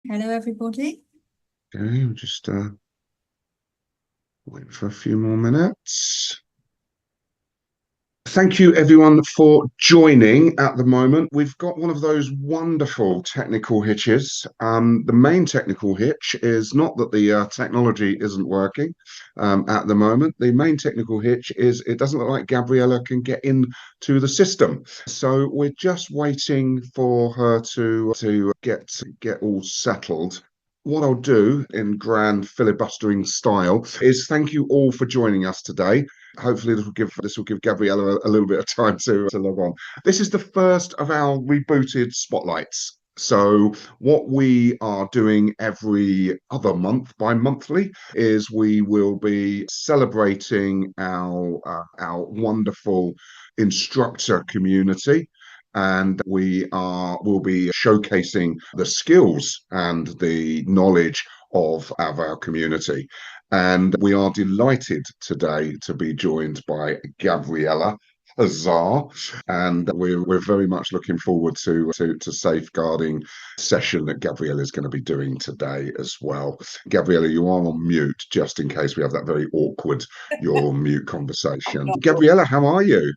Hello, everybody. Okay, we'll just wait for a few more minutes. Thank you, everyone, for joining at the moment. We've got one of those wonderful technical hitches. The main technical hitch is not that the technology isn't working at the moment. The main technical hitch is it doesn't look like Gabriella can get into the system. So we're just waiting for her to get all settled. What I'll do in grand filibustering style is thank you all for joining us today. Hopefully this will give Gabriella a little bit of time to log on. This is the first of our rebooted spotlights. So what we are doing every other month, bi-monthly, is we will be celebrating our wonderful instructor community, and will be showcasing the skills and the knowledge of our community. And we are delighted today to be joined by Gabriella Hazar, and we're very much looking forward to safeguarding session that Gabriella is going to be doing today as well. Gabriella, you are on mute, just in case we have that very awkward you're on mute conversation. Gabriella, how are you?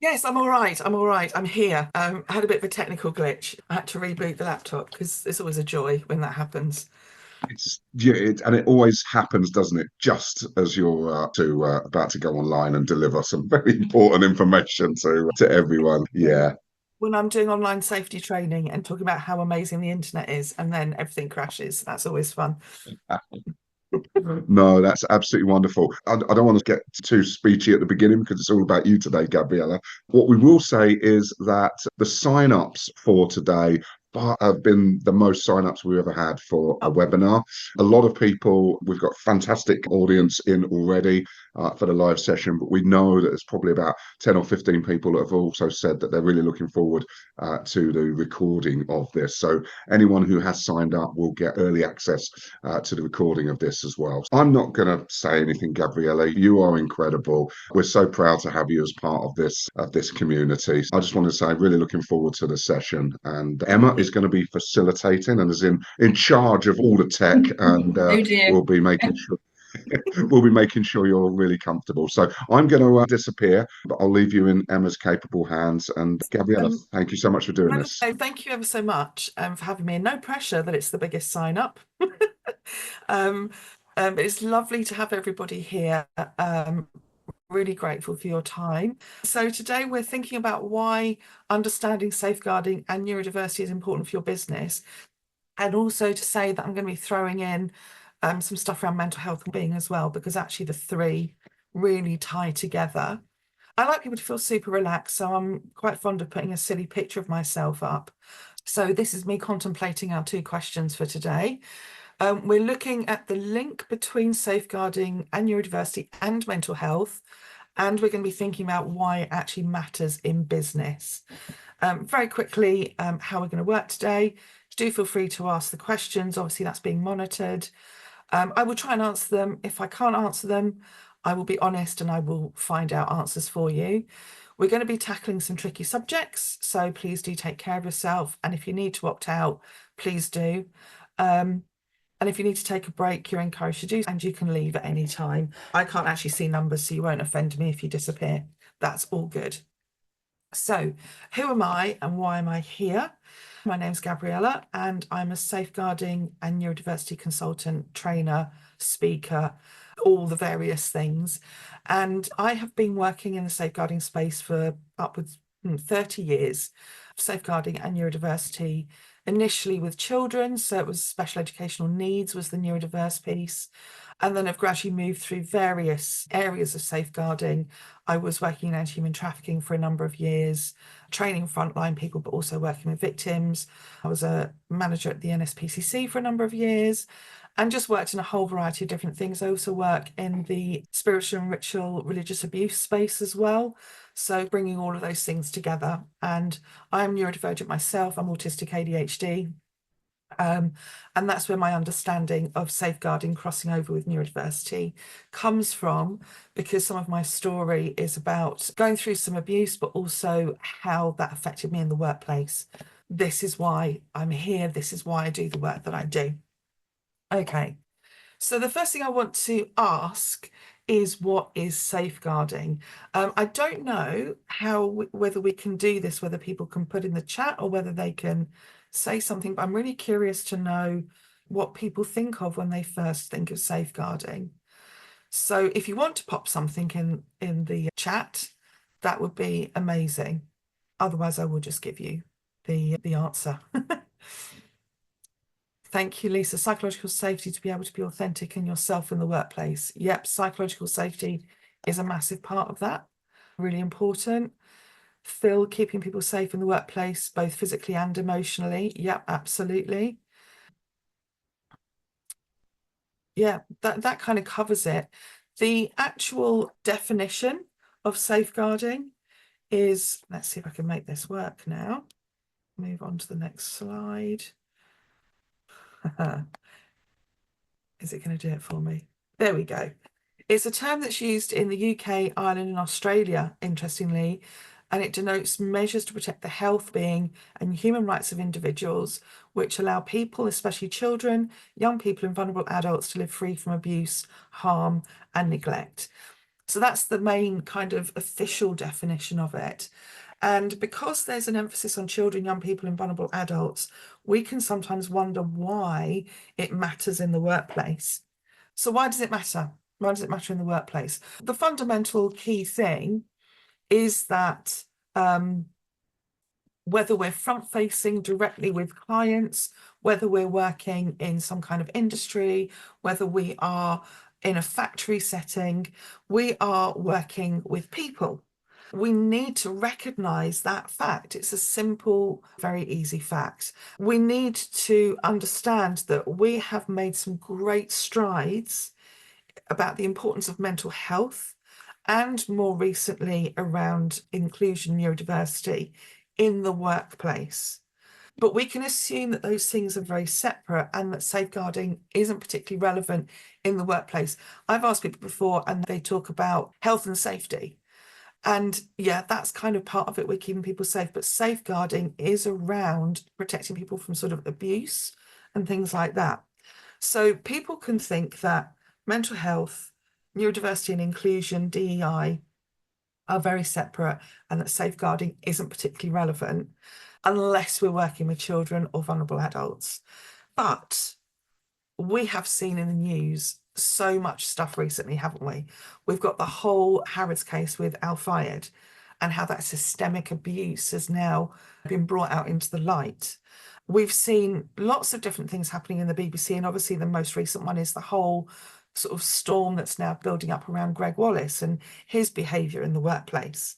Yes, I'm all right. I'm all right. I'm here. I had a bit of a technical glitch. I had to reboot the laptop because it's always a joy when that happens. And it always happens, doesn't it? Just as you're about to go online and deliver some very important information to everyone. Yeah. When I'm doing online safety training and talking about how amazing the internet is, and then everything crashes, that's always fun. No, that's absolutely wonderful. I don't want to get too speechy at the beginning because it's all about you today, Gabriella. What we will say is that the sign-ups for today have been the most sign-ups we've ever had for a Oh, webinar. A lot of people, we've got fantastic audience in already for the live session, but we know that there's probably about 10 or 15 people that have also said that they're really looking forward to the recording of this. So anyone who has signed up will get early access to the recording of this as well. I'm not going to say anything, Gabriella. You are incredible. We're so proud to have you as part of this community. I just want to say, really looking forward to the session. And Emma is going to be facilitating and is in charge of all the tech, and Oh dear. we'll be making sure. We'll be making sure you're really comfortable. So I'm going to disappear, but I'll leave you in Emma's capable hands. And Gabriella, um, thank you so much for doing this. thank you ever so much for having me. And no pressure that it's the biggest sign up. um, it's lovely to have everybody here. Really grateful for your time. So today we're thinking about why understanding safeguarding and neurodiversity is important for your business. And also to say that I'm going to be throwing in some stuff around mental health and being as well, because actually the three really tie together. I like people to feel super relaxed, so I'm quite fond of putting a silly picture of myself up. So this is me contemplating our two questions for today. We're looking at the link between safeguarding and neurodiversity and mental health, and we're going to be thinking about why it actually matters in business. Very quickly, how we're going to work today. Do feel free to ask the questions. Obviously, that's being monitored. I will try and answer them. If I can't answer them, I will be honest and I will find out answers for you. We're going to be tackling some tricky subjects, so please do take care of yourself. And if you need to opt out, please do. And if you need to take a break, you're encouraged to do, and you can leave at any time. I can't actually see numbers, so you won't offend me if you disappear. That's all good. So, who am I and why am I here? My name's Gabriella, and I'm a safeguarding and neurodiversity consultant, trainer, speaker, all the various things. And I have been working in the safeguarding space for upwards 30 years, safeguarding and neurodiversity, initially with children. So it was special educational needs was the neurodiverse piece. And then I've gradually moved through various areas of safeguarding. I was working in anti-human trafficking for a number of years, training frontline people, but also working with victims. I was a manager at the NSPCC for a number of years and just worked in a whole variety of different things. I also work in the spiritual and ritual religious abuse space as well. So bringing all of those things together. And I'm neurodivergent myself. I'm autistic ADHD. And that's where my understanding of safeguarding crossing over with neurodiversity comes from, because some of my story is about going through some abuse, but also how that affected me in the workplace. this is why I'm here. This is why I do the work that I do. Okay. So the first thing I want to ask is, what is safeguarding? I don't know whether we can do this, whether people can put in the chat or whether they can say something, but I'm really curious to know what people think of when they first think of safeguarding. So if you want to pop something in the chat, that would be amazing. Otherwise, I will just give you the answer. Thank you, Lisa. Psychological safety, to be able to be authentic in yourself in the workplace. Yep, psychological safety is a massive part of that. Really important. Phil, keeping people safe in the workplace, both physically and emotionally. Yep, absolutely. Yeah, that kind of covers it. The actual definition of safeguarding is, let's see if I can make this work now. Move on to the next slide. Is it going to do it for me? There we go. It's a term that's used in the UK, Ireland, and Australia, interestingly, and it denotes measures to protect the health, being, and human rights of individuals, which allow people, especially children, young people, and vulnerable adults, to live free from abuse, harm, and neglect. So that's the main kind of official definition of it. And because there's an emphasis on children, young people, and vulnerable adults, we can sometimes wonder why it matters in the workplace. So why does it matter? Why does it matter in the workplace? The fundamental key thing is that whether we're front-facing directly with clients, whether we're working in some kind of industry, whether we are in a factory setting, we are working with people. We need to recognize that fact. It's a simple, very easy fact. We need to understand that we have made some great strides about the importance of mental health, and more recently around inclusion, neurodiversity in the workplace. But we can assume that those things are very separate and that safeguarding isn't particularly relevant in the workplace. I've asked people before and they talk about health and safety. And yeah, that's kind of part of it. We're keeping people safe, but safeguarding is around protecting people from sort of abuse and things like that. So people can think that mental health, neurodiversity and inclusion, DEI, are very separate, and that safeguarding isn't particularly relevant unless we're working with children or vulnerable adults. But we have seen in the news so much stuff recently, haven't we? We've got the whole Harrods case with Al Fayed and how that systemic abuse has now been brought out into the light. We've seen lots of different things happening in the BBC, and obviously the most recent one is the whole sort of storm that's now building up around Greg Wallace and his behaviour in the workplace.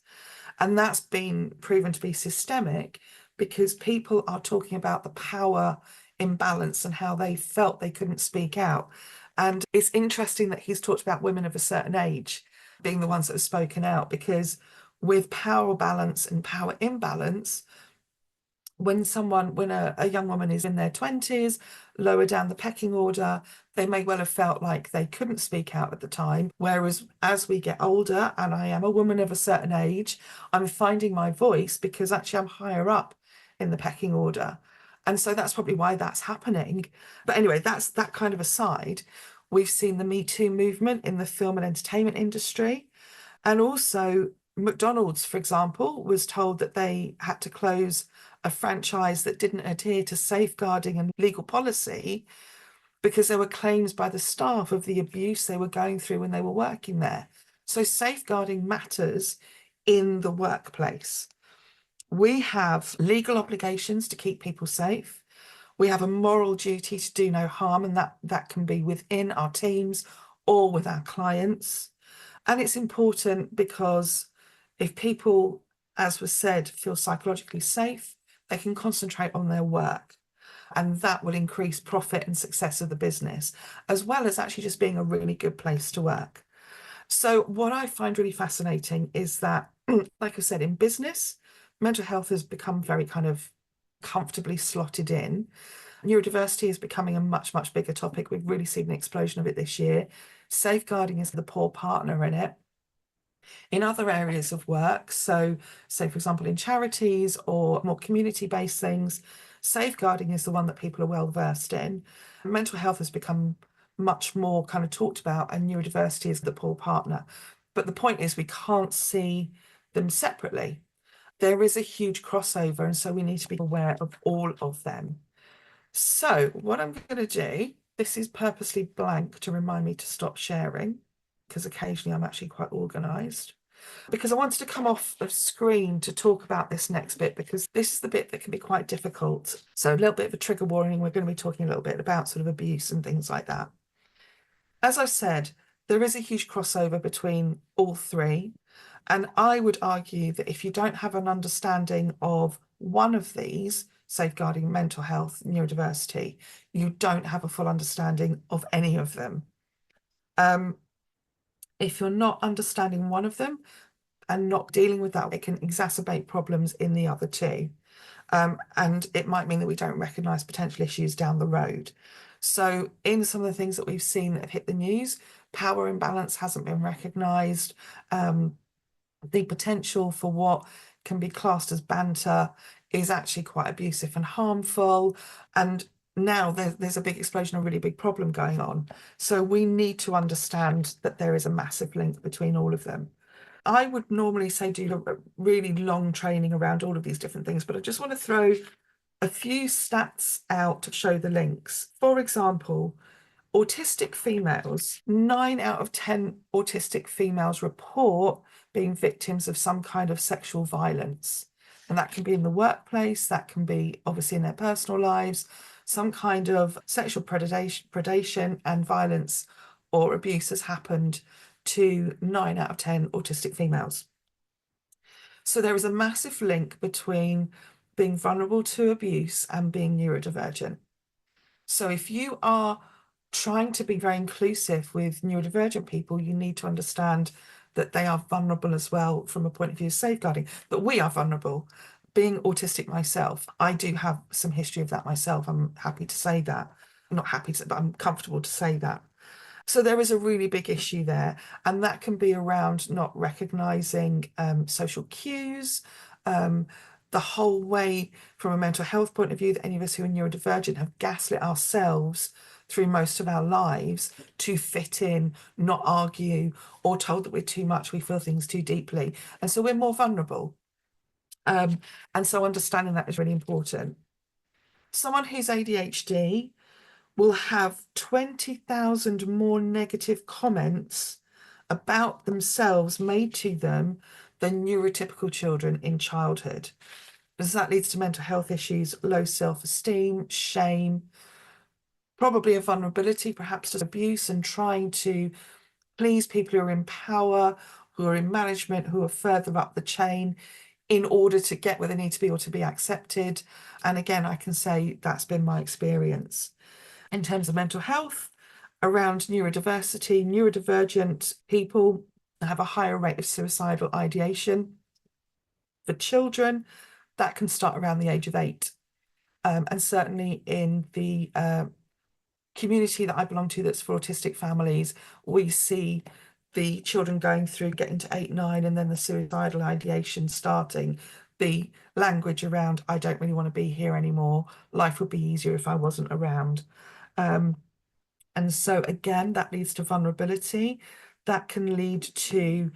And that's been proven to be systemic because people are talking about the power imbalance and how they felt they couldn't speak out. And it's interesting that he's talked about women of a certain age being the ones that have spoken out, because with power balance and power imbalance, when a young woman is in their 20s, lower down the pecking order, they may well have felt like they couldn't speak out at the time. Whereas as we get older, and I am a woman of a certain age, I'm finding my voice because actually I'm higher up in the pecking order. And so that's probably why that's happening. But anyway, that's that kind of aside. We've seen the Me Too movement in the film and entertainment industry. And also McDonald's, for example, was told that they had to close a franchise that didn't adhere to safeguarding and legal policy because there were claims by the staff of the abuse they were going through when they were working there. So safeguarding matters in the workplace. We have legal obligations to keep people safe. We have a moral duty to do no harm, and that can be within our teams or with our clients. And it's important because if people, as was said, feel psychologically safe, they can concentrate on their work. And that will increase profit and success of the business, as well as actually just being a really good place to work. So what I find really fascinating is that, like I said, in business, mental health has become very kind of comfortably slotted in. Neurodiversity is becoming a much, much bigger topic. We've really seen an explosion of it this year. Safeguarding is the poor partner in it. In other areas of work, so say, for example, in charities or more community-based things, safeguarding is the one that people are well versed in. Mental health has become much more kind of talked about, and neurodiversity is the poor partner. But the point is, we can't see them separately. There is a huge crossover, and so we need to be aware of all of them. So what I'm going to do, this is purposely blank to remind me to stop sharing, because occasionally I'm actually quite organised. Because I wanted to come off of screen to talk about this next bit, because this is the bit that can be quite difficult. So a little bit of a trigger warning. We're going to be talking a little bit about sort of abuse and things like that. As I said, there is a huge crossover between all three. And I would argue that if you don't have an understanding of one of these, safeguarding mental health, neurodiversity, you don't have a full understanding of any of them. If you're not understanding one of them and not dealing with that, it can exacerbate problems in the other two. And it might mean that we don't recognise potential issues down the road. So in some of the things that we've seen that have hit the news, power imbalance hasn't been recognised. The potential for what can be classed as banter is actually quite abusive and harmful. And now there's a big explosion, a really big problem going on. So we need to understand that there is a massive link between all of them. I would normally say do a really long training around all of these different things, but I just want to throw a few stats out to show the links. For example, autistic females, 9 out of 10 autistic females report being victims of some kind of sexual violence. And that can be in the workplace, that can be obviously in their personal lives, some kind of sexual predation and violence or abuse has happened to 9 out of 10 autistic females. So there is a massive link between being vulnerable to abuse and being neurodivergent. So if you are trying to be very inclusive with neurodivergent people, you need to understand that they are vulnerable as well from a point of view of safeguarding, that we are vulnerable. Being autistic myself, I do have some history of that myself. I'm happy to say that. I'm not happy to, but I'm comfortable to say that. So there is a really big issue there, and that can be around not recognizing social cues, the whole way from a mental health point of view that any of us who are neurodivergent have gaslit ourselves through most of our lives to fit in, not argue, or told that we're too much, we feel things too deeply. And so we're more vulnerable. And so understanding that is really important. Someone who's ADHD will have 20,000 more negative comments about themselves made to them than neurotypical children in childhood. Because that leads to mental health issues, low self-esteem, shame, probably a vulnerability, perhaps to abuse, and trying to please people who are in power, who are in management, who are further up the chain in order to get where they need to be or to be accepted. And again, I can say that's been my experience. In terms of mental health, around neurodiversity, neurodivergent people have a higher rate of suicidal ideation. For children, that can start around the age of 8. And certainly in the community that I belong to that's for autistic families, we see the children going through getting to 8, 9, and then the suicidal ideation starting, the language around, I don't really want to be here anymore, life would be easier if I wasn't around. And so again, that leads to vulnerability. That can lead to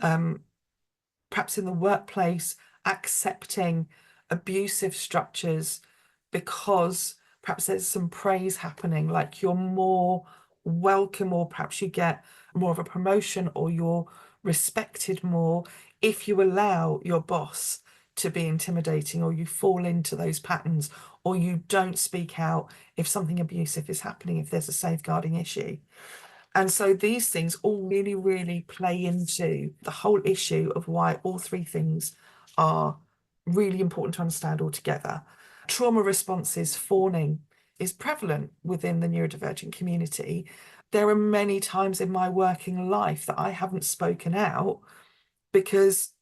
perhaps in the workplace, accepting abusive structures because perhaps there's some praise happening, like you're more welcome, or perhaps you get more of a promotion, or you're respected more if you allow your boss to be intimidating, or you fall into those patterns, or you don't speak out if something abusive is happening, if there's a safeguarding issue. And so these things all really, really play into the whole issue of why all three things are really important to understand altogether. Trauma responses, fawning, is prevalent within the neurodivergent community. There are many times in my working life that I haven't spoken out because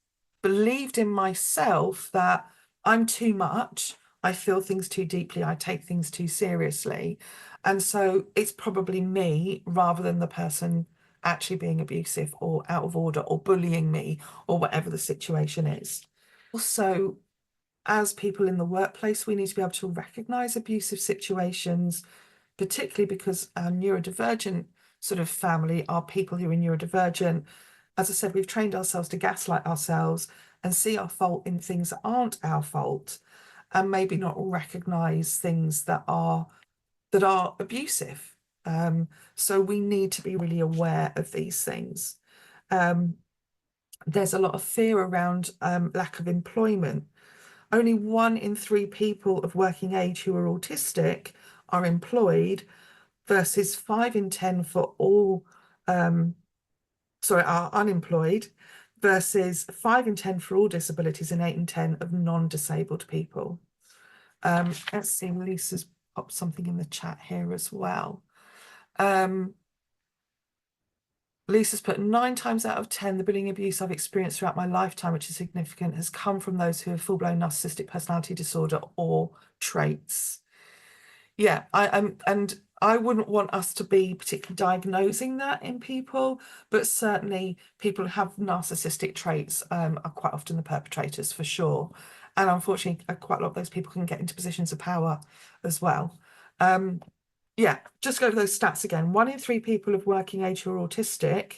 believed in myself that I'm too much, I feel things too deeply, I take things too seriously. And so it's probably me rather than the person actually being abusive or out of order or bullying me or whatever the situation is. Also, as people in the workplace, we need to be able to recognize abusive situations, particularly because our neurodivergent sort of family are people who are neurodivergent. As I said, we've trained ourselves to gaslight ourselves and see our fault in things that aren't our fault, and maybe not recognize things that are abusive. So we need to be really aware of these things. There's a lot of fear around lack of employment. Only 1 in 3 people of working age who are autistic are employed, versus 5 in 10 for all, are unemployed, versus 5 in 10 for all disabilities and 8 in 10 of non-disabled people. Let's see, Lisa's popped something in the chat here as well. Lisa's put 9 times out of 10, the bullying abuse I've experienced throughout my lifetime, which is significant, has come from those who have full-blown narcissistic personality disorder or traits. Yeah, and I wouldn't want us to be particularly diagnosing that in people, but certainly people who have narcissistic traits are quite often the perpetrators for sure. And unfortunately, quite a lot of those people can get into positions of power as well. Yeah, just go over those stats again. 1 in 3 people of working age who are autistic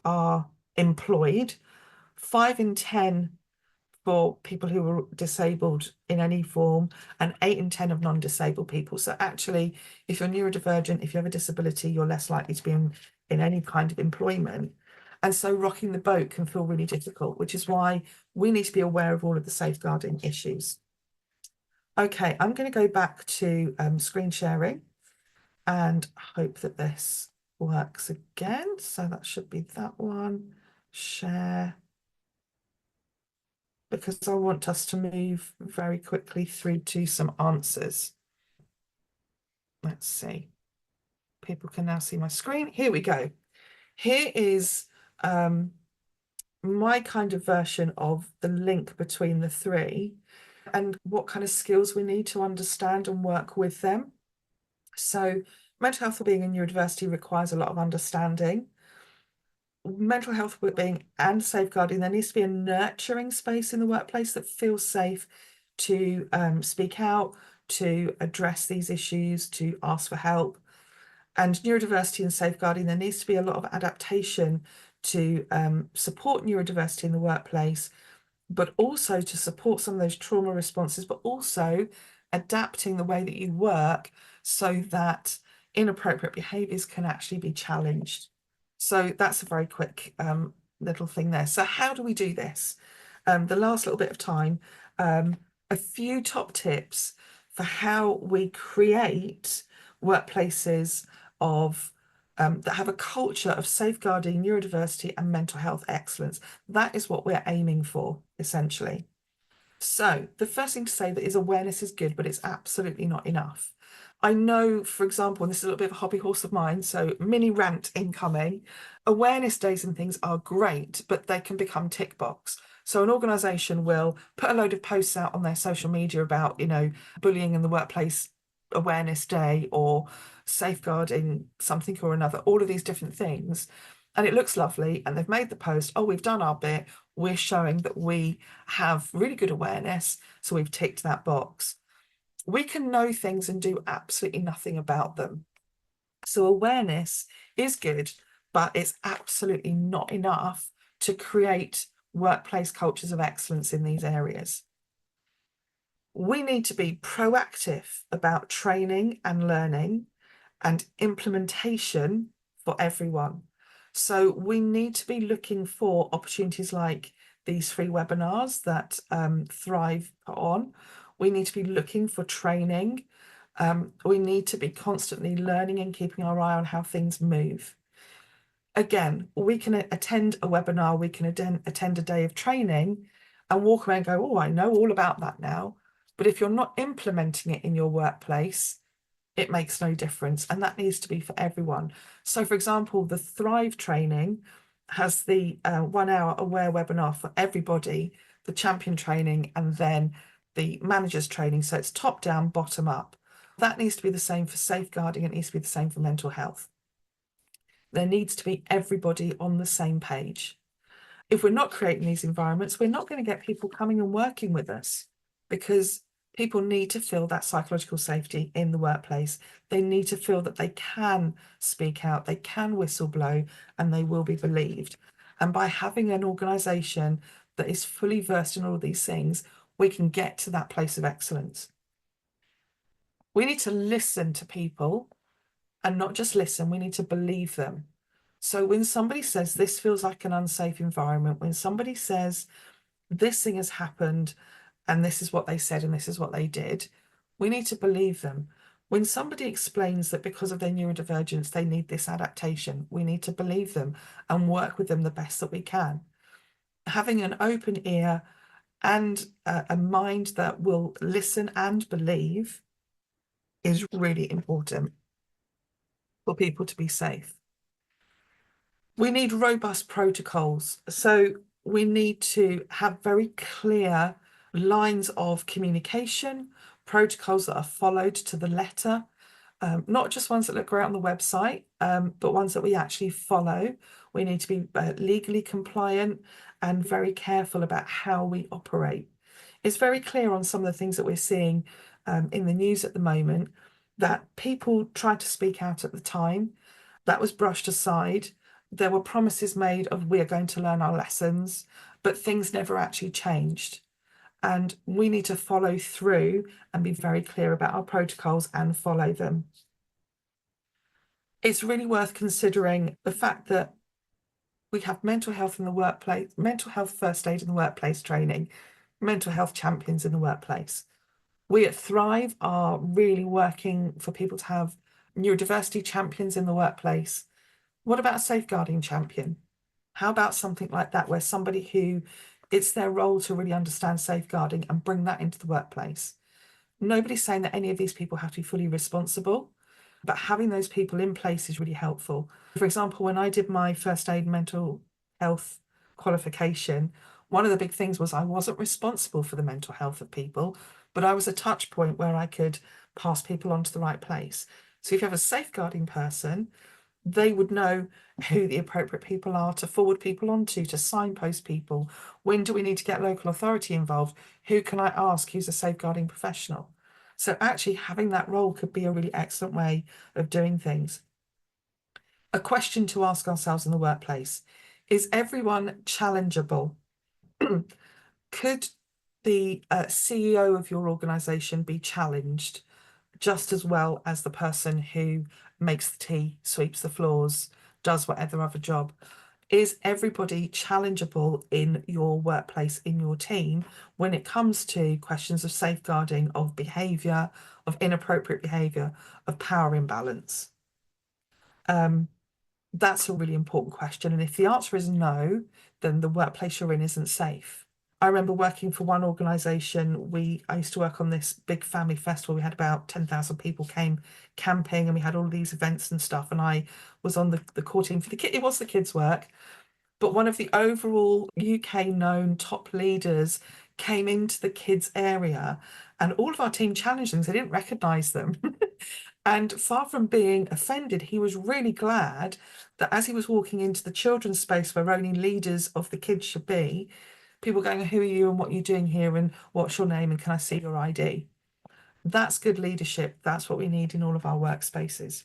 are employed. 5 in 10 for people who are disabled in any form, and 8 in 10 of non-disabled people. So actually, if you're neurodivergent, if you have a disability, you're less likely to be in any kind of employment. And so rocking the boat can feel really difficult, which is why we need to be aware of all of the safeguarding issues. Okay, I'm going to go back to screen sharing and hope that this works again. So that should be that one. Share. Because I want us to move very quickly through to some answers. Let's see. People can now see my screen. Here we go. Here is my kind of version of the link between the three and what kind of skills we need to understand and work with them. So mental health wellbeing and neurodiversity requires a lot of understanding. Mental health wellbeing and safeguarding, there needs to be a nurturing space in the workplace that feels safe to speak out, to address these issues, to ask for help. And neurodiversity and safeguarding, there needs to be a lot of adaptation to support neurodiversity in the workplace, but also to support some of those trauma responses, but also adapting the way that you work so that inappropriate behaviours can actually be challenged. So that's a very quick little thing there. So how do we do this? The last little bit of time, a few top tips for how we create workplaces of that have a culture of safeguarding neurodiversity and mental health excellence. That is what we're aiming for, essentially. So the first thing to say that is awareness is good, but it's absolutely not enough. I know, for example, and this is a little bit of a hobby horse of mine, so mini rant incoming, awareness days and things are great, but they can become tick box. So an organisation will put a load of posts out on their social media about, you know, bullying in the workplace awareness day or safeguarding something or another, all of these different things. And it looks lovely. And they've made the post, oh, we've done our bit. We're showing that we have really good awareness. So we've ticked that box. We can know things and do absolutely nothing about them. So awareness is good, but it's absolutely not enough to create workplace cultures of excellence in these areas. We need to be proactive about training and learning and implementation for everyone. So we need to be looking for opportunities like these free webinars that Thrive put on. We need to be looking for training. We need to be constantly learning and keeping our eye on how things move. Again, we can attend a webinar, we can attend a day of training and walk away and go, oh, I know all about that now. But if you're not implementing it in your workplace, it makes no difference. And that needs to be for everyone. So for example, the Thrive training has the 1 hour aware webinar for everybody, the champion training, and then the managers training. So it's top down, bottom up. That needs to be the same for safeguarding. It needs to be the same for mental health. There needs to be everybody on the same page. If we're not creating these environments, we're not going to get people coming and working with us, because people need to feel that psychological safety in the workplace. They need to feel that they can speak out, they can whistle blow, and they will be believed. And by having an organisation that is fully versed in all of these things, we can get to that place of excellence. We need to listen to people, and not just listen, we need to believe them. So when somebody says this feels like an unsafe environment, when somebody says this thing has happened and this is what they said and this is what they did, we need to believe them. When somebody explains that because of their neurodivergence, they need this adaptation, we need to believe them and work with them the best that we can. Having an open ear and a mind that will listen and believe is really important for people to be safe. We need robust protocols. So we need to have very clear lines of communication, protocols that are followed to the letter, not just ones that look great on the website, but ones that we actually follow. We need to be legally compliant and very careful about how we operate. It's very clear on some of the things that we're seeing in the news at the moment that people tried to speak out at the time. That was brushed aside. There were promises made of we're going to learn our lessons, but things never actually changed. And we need to follow through and be very clear about our protocols and follow them. It's really worth considering the fact that we have mental health in the workplace, mental health first aid in the workplace training, mental health champions in the workplace. We at Thrive are really working for people to have neurodiversity champions in the workplace. What about a safeguarding champion? How about something like that, where somebody who it's their role to really understand safeguarding and bring that into the workplace? Nobody's saying that any of these people have to be fully responsible, but having those people in place is really helpful. For example, when I did my first aid mental health qualification, one of the big things was I wasn't responsible for the mental health of people, but I was a touch point where I could pass people on to the right place. So if you have a safeguarding person, they would know who the appropriate people are to forward people onto, to signpost people. When do we need to get local authority involved? Who can I ask who's a safeguarding professional? So actually having that role could be a really excellent way of doing things. A question to ask ourselves in the workplace: is everyone challengeable? Could the CEO of your organization be challenged just as well as the person who makes the tea, sweeps the floors, does whatever other job? Is everybody challengeable in your workplace, in your team, when it comes to questions of safeguarding, of behaviour, of inappropriate behaviour, of power imbalance? That's a really important question. And if the answer is no, then the workplace you're in isn't safe. I remember working for one organisation. I used to work on this big family festival. We had about 10,000 people came camping, and we had all these events and stuff. And I was on the core team for the kid. It was the kids' work, but one of the overall UK known top leaders came into the kids' area, and all of our team challenged them. They didn't recognise them. And far from being offended, he was really glad that as he was walking into the children's space where only leaders of the kids should be, people going, who are you and what are you doing here and what's your name and can I see your ID? That's good leadership. That's what we need in all of our workspaces.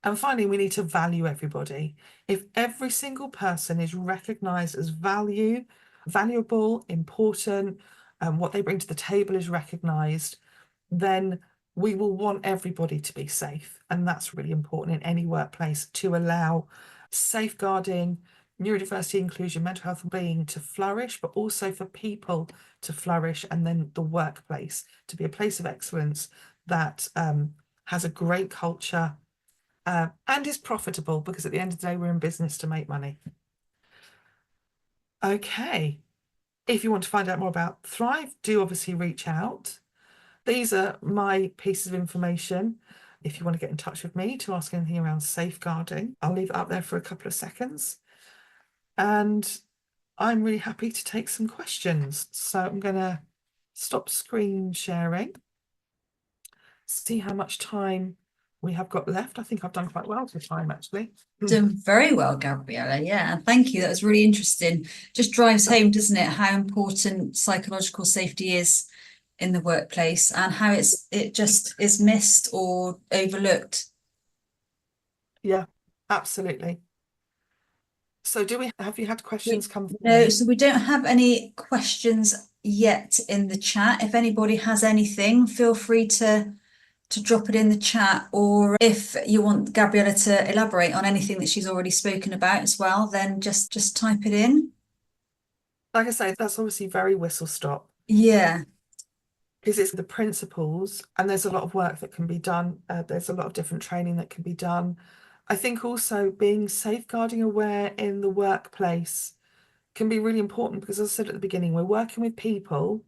And finally, we need to value everybody. If every single person is recognised as valuable, important, and what they bring to the table is recognised, then we will want everybody to be safe. And that's really important in any workplace, to allow safeguarding, neurodiversity, inclusion, mental health and being to flourish, but also for people to flourish, and then the workplace to be a place of excellence that has a great culture and is profitable, because at the end of the day, we're in business to make money. Okay. If you want to find out more about Thrive, do obviously reach out. These are my pieces of information. If you want to get in touch with me to ask anything around safeguarding, I'll leave it up there for a couple of seconds. And I'm really happy to take some questions. So I'm going to stop screen sharing, see how much time we have got left. I think I've done quite well for time, actually. Done very well, Gabriella. Yeah, thank you. That was really interesting. Just drives home, doesn't it, how important psychological safety is in the workplace and how it just is missed or overlooked. Yeah, absolutely. So have you had questions come through? No, so we don't have any questions yet in the chat. If anybody has anything, feel free to drop it in the chat, or if you want Gabriella to elaborate on anything that she's already spoken about as well, then just type it in. Like I say, that's obviously very whistle stop. Yeah. Because it's the principles, and there's a lot of work that can be done. There's a lot of different training that can be done. I think also being safeguarding aware in the workplace can be really important because, as I said at the beginning, we're working with people,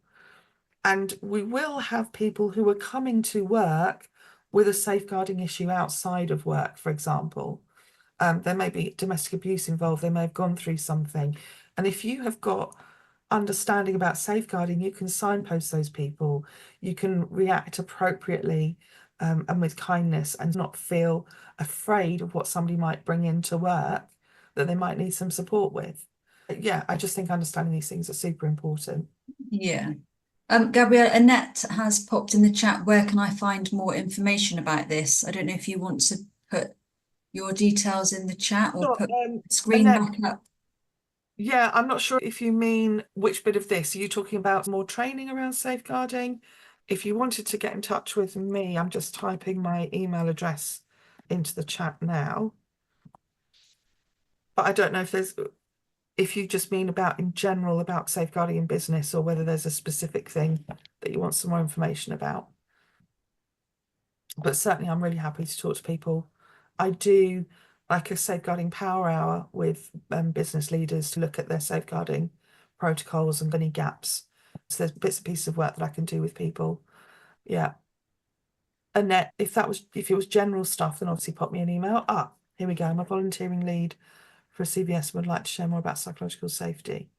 and we will have people who are coming to work with a safeguarding issue outside of work, for example. There may be domestic abuse involved, they may have gone through something. And if you have got understanding about safeguarding, you can signpost those people, you can react appropriately and with kindness, and not feel afraid of what somebody might bring into work that they might need some support with. Yeah, I just think understanding these things are super important. Yeah. Gabriella, Annette has popped in the chat, where can I find more information about this? I don't know if you want to put your details in the chat or put the screen Annette, back up. yeah, I'm not sure if you mean which bit of this. Are you talking about more training around safeguarding? If you wanted to get in touch with me, I'm just typing my email address into the chat now. But I don't know if you just mean about in general about safeguarding in business, or whether there's a specific thing that you want some more information about. But certainly I'm really happy to talk to people. I do like a safeguarding power hour with business leaders to look at their safeguarding protocols and any gaps. So there's bits and pieces of work that I can do with people. Yeah. Annette, if it was general stuff, then obviously pop me an email. Here we go. I'm a volunteering lead for a CVS and would like to share more about psychological safety.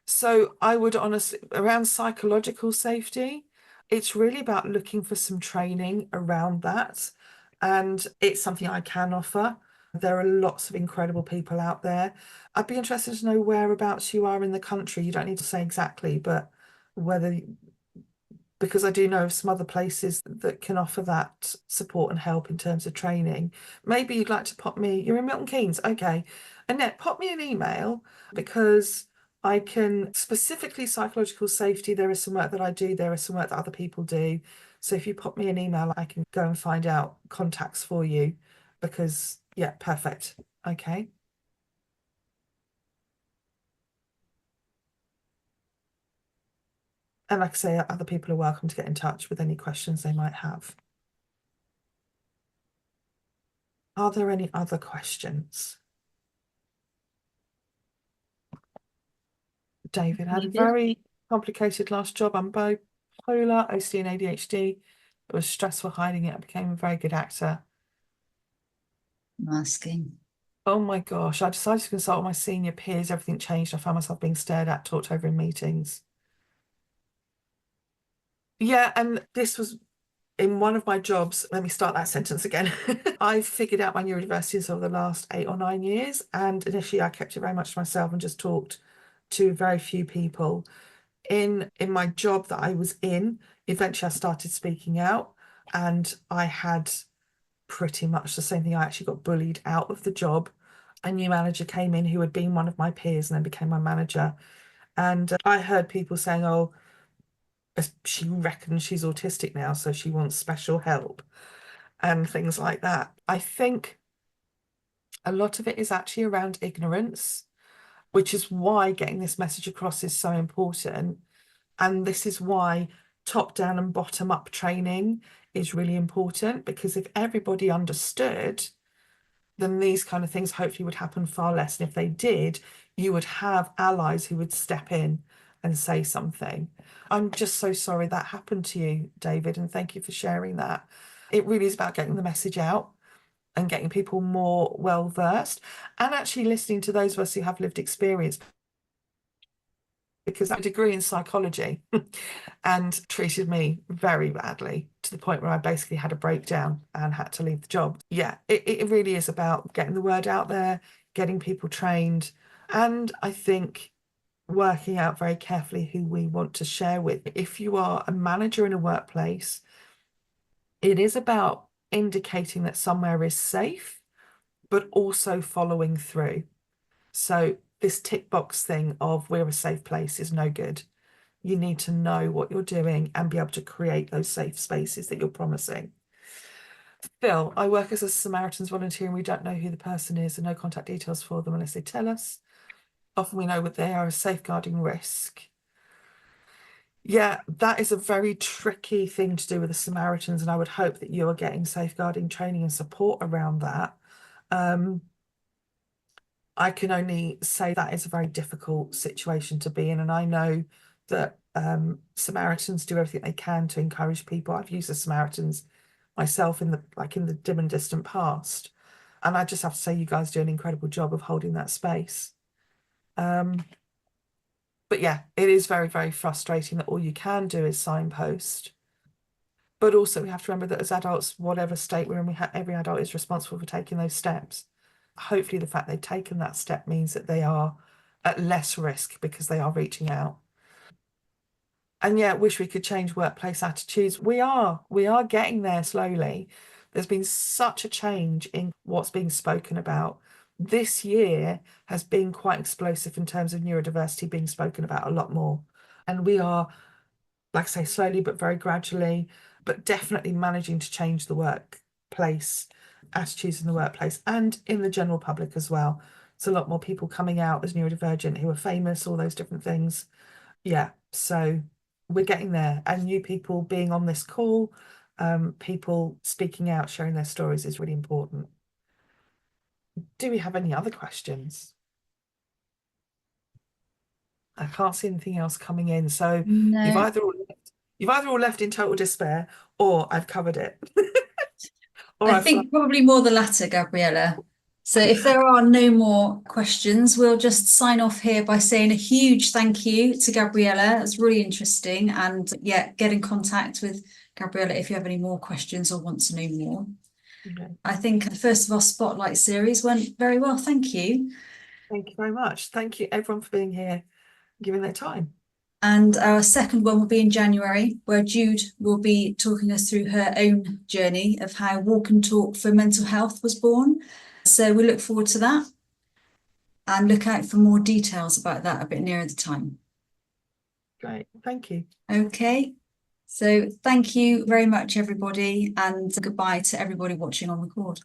So I would honestly, around psychological safety, it's really about looking for some training around that. And it's something I can offer. There are lots of incredible people out there. I'd be interested to know whereabouts you are in the country. You don't need to say exactly, but whether, because I do know of some other places that can offer that support and help in terms of training. Maybe you'd like to pop me, you're in Milton Keynes, okay. Annette, pop me an email, because I can specifically psychological safety. There is some work that I do, there is some work that other people do. So if you pop me an email, I can go and find out contacts for you, because yeah, perfect. Okay. And like I say, other people are welcome to get in touch with any questions they might have. Are there any other questions? David had a very complicated last job. I'm bipolar, OCD and ADHD. It was stressful hiding it. I became a very good actor. Masking. Oh my gosh. I decided to consult with my senior peers. Everything changed. I found myself being stared at, talked over in meetings. Yeah, and this was in one of my jobs. Let me start that sentence again. I figured out my neurodiversity over the last 8 or 9 years. And initially I kept it very much to myself and just talked to very few people. In my job that I was in, eventually I started speaking out, and I had pretty much the same thing. I actually got bullied out of the job. A new manager came in who had been one of my peers and then became my manager. And I heard people saying, oh, she reckons she's autistic now, so she wants special help and things like that. I think a lot of it is actually around ignorance, which is why getting this message across is so important. And this is why top down and bottom up training is really important, because if everybody understood, then these kind of things hopefully would happen far less. And if they did, you would have allies who would step in and say something. I'm just so sorry that happened to you, David, and thank you for sharing that. It really is about getting the message out and getting people more well versed, and actually listening to those of us who have lived experience. because I have a degree in psychology and treated me very badly to the point where I basically had a breakdown and had to leave the job. Yeah, it really is about getting the word out there, getting people trained, and I think working out very carefully who we want to share with. If you are a manager in a workplace, it is about indicating that somewhere is safe, but also following through. So this tick box thing of we're a safe place is no good. You need to know what you're doing and be able to create those safe spaces that you're promising. Phil, I work as a Samaritans volunteer and we don't know who the person is and no contact details for them unless they tell us. Often we know that they are a safeguarding risk. Yeah, that is a very tricky thing to do with the Samaritans, and I would hope that you are getting safeguarding training and support around that. I can only say that is a very difficult situation to be in, and I know that Samaritans do everything they can to encourage people. I've used the Samaritans myself in the dim and distant past, and I just have to say you guys do an incredible job of holding that space. But yeah, it is very, very frustrating that all you can do is signpost. But also we have to remember that as adults, whatever state we're in, every adult is responsible for taking those steps. Hopefully the fact they've taken that step means that they are at less risk because they are reaching out. And yeah, wish we could change workplace attitudes. We are getting there slowly. There's been such a change in what's being spoken about. This year has been quite explosive in terms of neurodiversity being spoken about a lot more. And we are, like I say, slowly but very gradually, but definitely managing to change the workplace attitudes in the workplace and in the general public as well. It's a lot more people coming out as neurodivergent who are famous, all those different things. Yeah, so we're getting there, and new people being on this call, people speaking out, sharing their stories is really important. Do we have any other questions? I can't see anything else coming in, so No. you've either all left in total despair, or I've covered it. Or I I've think probably more the latter, Gabriella. So if there are no more questions, we'll just sign off here by saying a huge thank you to Gabriella. It's really interesting. And yeah, get in contact with Gabriella if you have any more questions or want to know more. Okay. I think the first of our Spotlight series went very well. Thank you. Thank you very much. Thank you everyone for being here, giving their time. And our second one will be in January, where Jude will be talking us through her own journey of how Walk and Talk for Mental Health was born. So we look forward to that and look out for more details about that a bit nearer the time. Great, thank you. Okay, so thank you very much, everybody, and goodbye to everybody watching on record.